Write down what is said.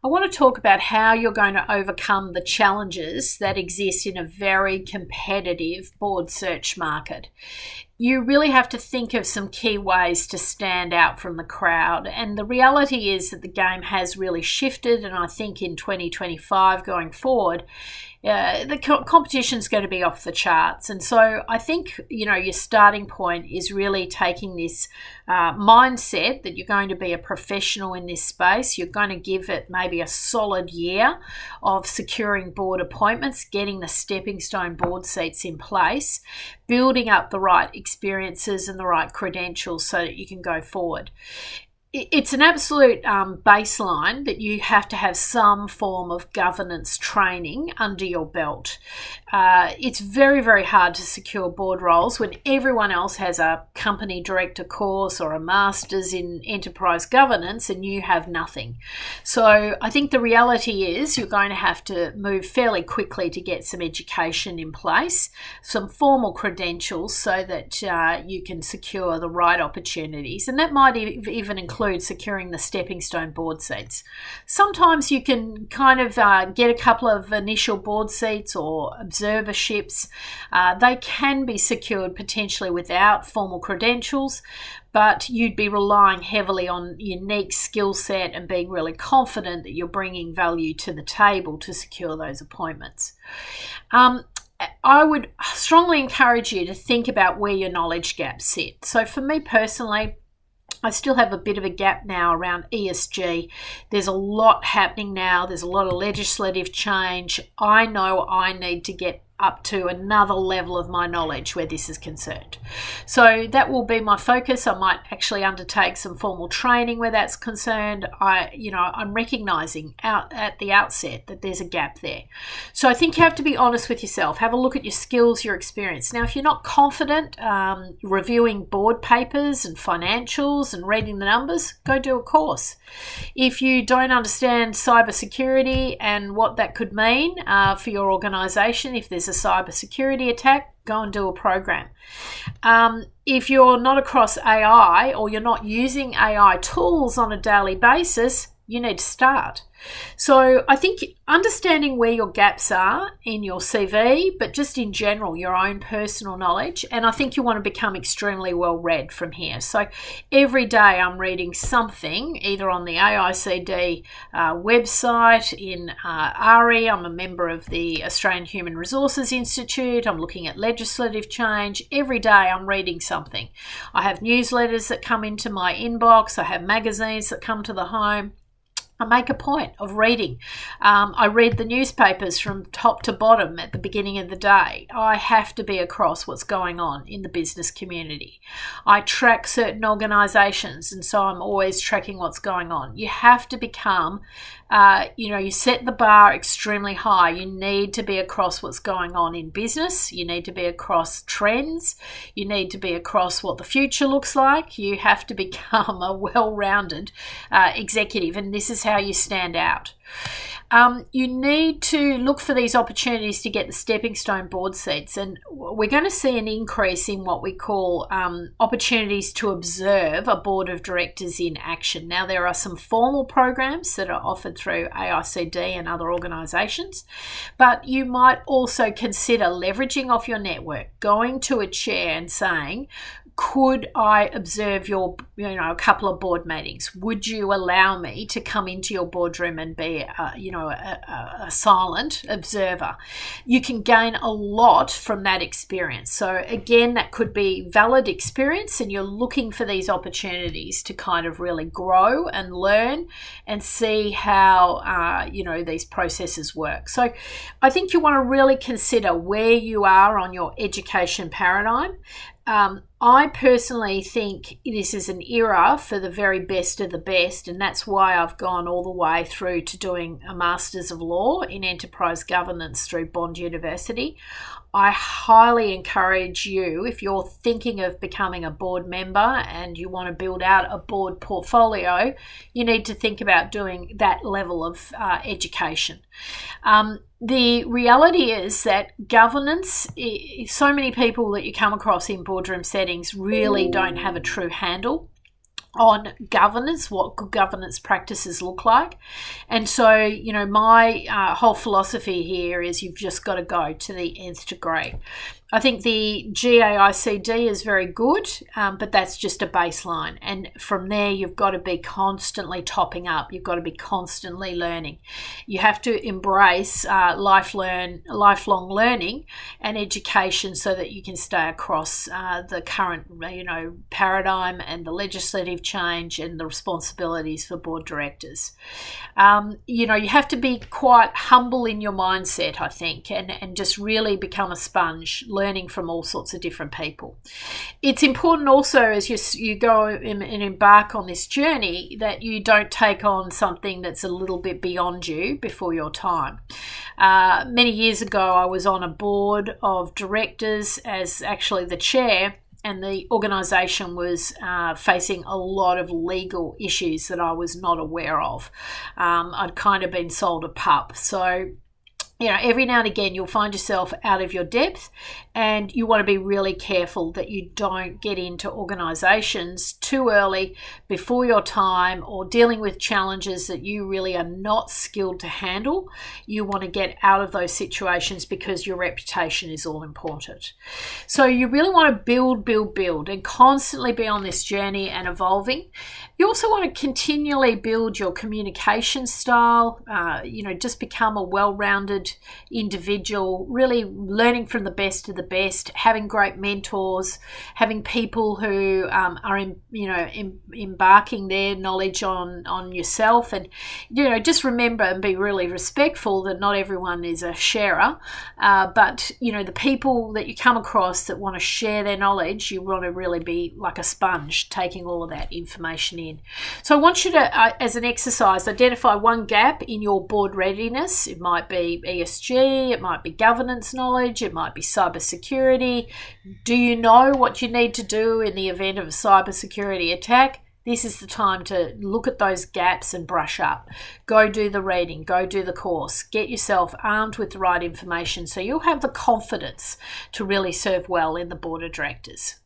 I want to talk about how you're going to overcome the challenges that exist in a very competitive board search market. You really have to think of some key ways to stand out from the crowd. And the reality is that the game has really shifted. And I think in 2025 going forward, the competition is going to be off the charts. And so I think, your starting point is really taking this mindset that you're going to be a professional in this space. You're going to give it maybe a solid year of securing board appointments, getting the stepping stone board seats in place, building up the right experiences and the right credentials so that you can go forward. It's an absolute baseline that you have to have some form of governance training under your belt. It's very, very hard to secure board roles when everyone else has a company director course or a master's in enterprise governance and you have nothing. So I think the reality is you're going to have to move fairly quickly to get some education in place, some formal credentials so that you can secure the right opportunities. And that might even include securing the stepping stone board seats. Sometimes you can kind of get a couple of initial board seats or observerships. They can be secured potentially without formal credentials, but you'd be relying heavily on unique skill set and being really confident that you're bringing value to the table to secure those appointments. I would strongly encourage you to think about where your knowledge gaps sit. So for me personally, I still have a bit of a gap now around ESG. There's a lot happening now. There's a lot of legislative change. I know I need to get up to another level of my knowledge where this is concerned. So that will be my focus. I might actually undertake some formal training where that's concerned. I'm recognizing out at the outset that there's a gap there. So I think you have to be honest with yourself. Have a look at your skills, your experience. Now, if you're not confident reviewing board papers and financials and reading the numbers, go do a course. If you don't understand cybersecurity and what that could mean for your organization, if there's a cybersecurity attack, go and do a program. If you're not across AI or you're not using AI tools on a daily basis, you need to start. So I think understanding where your gaps are in your CV, but just in general, your own personal knowledge. And I think you want to become extremely well read from here. So every day I'm reading something, either on the AICD website, in ARI, I'm a member of the Australian Human Resources Institute, I'm looking at legislative change. Every day I'm reading something. I have newsletters that come into my inbox, I have magazines that come to the home. I make a point of reading. I read the newspapers from top to bottom at the beginning of the day. I have to be across what's going on in the business community. I track certain organisations, and so I'm always tracking what's going on. You have to become, you set the bar extremely high. You need to be across what's going on in business. You need to be across trends. You need to be across what the future looks like. You have to become a well-rounded executive, and this is how you stand out. You need to look for these opportunities to get the stepping stone board seats, and we're going to see an increase in what we call opportunities to observe a board of directors in action. Now, there are some formal programs that are offered through AICD and other organisations, but you might also consider leveraging off your network, going to a chair and saying, could I observe your, a couple of board meetings? Would you allow me to come into your boardroom and be, a silent observer? You can gain a lot from that experience. So again, that could be valid experience, and you're looking for these opportunities to kind of really grow and learn and see how, these processes work. So I think you want to really consider where you are on your education paradigm. I personally think this is an era for the very best of the best, and that's why I've gone all the way through to doing a Masters of Law in Enterprise Governance through Bond University. I highly encourage you, if you're thinking of becoming a board member and you want to build out a board portfolio, you need to think about doing that level of education. The reality is that governance, so many people that you come across in boardroom settings really don't have a true handle on governance, what good governance practices look like. And so, my whole philosophy here is you've just got to go to the nth degree. I think the GAICD is very good, but that's just a baseline. And from there, you've got to be constantly topping up. You've got to be constantly learning. You have to embrace lifelong learning and education so that you can stay across the current, paradigm and the legislative change and the responsibilities for board directors. You have to be quite humble in your mindset, I think, and just really become a sponge, learning from all sorts of different people. It's important also as you go and embark on this journey that you don't take on something that's a little bit beyond you before your time. Many years ago, I was on a board of directors as actually the chair, and the organisation was facing a lot of legal issues that I was not aware of. I'd kind of been sold a pup. So, every now and again you'll find yourself out of your depth, and you want to be really careful that you don't get into organisations too early before your time or dealing with challenges that you really are not skilled to handle. You want to get out of those situations because your reputation is all important. So you really want to build and constantly be on this journey and evolving. You also want to continually build your communication style, just become a well-rounded individual, really learning from the best of the best, having great mentors, having people who are embarking their knowledge on yourself, and just remember and be really respectful that not everyone is a sharer, but the people that you come across that want to share their knowledge, you want to really be like a sponge taking all of that information in. So I want you to, as an exercise, identify one gap in your board readiness. It might be ESG, it might be governance knowledge, it might be cybersecurity. Do you know what you need to do in the event of a cybersecurity attack? This is the time to look at those gaps and brush up. Go do the reading, go do the course, get yourself armed with the right information so you'll have the confidence to really serve well in the board of directors.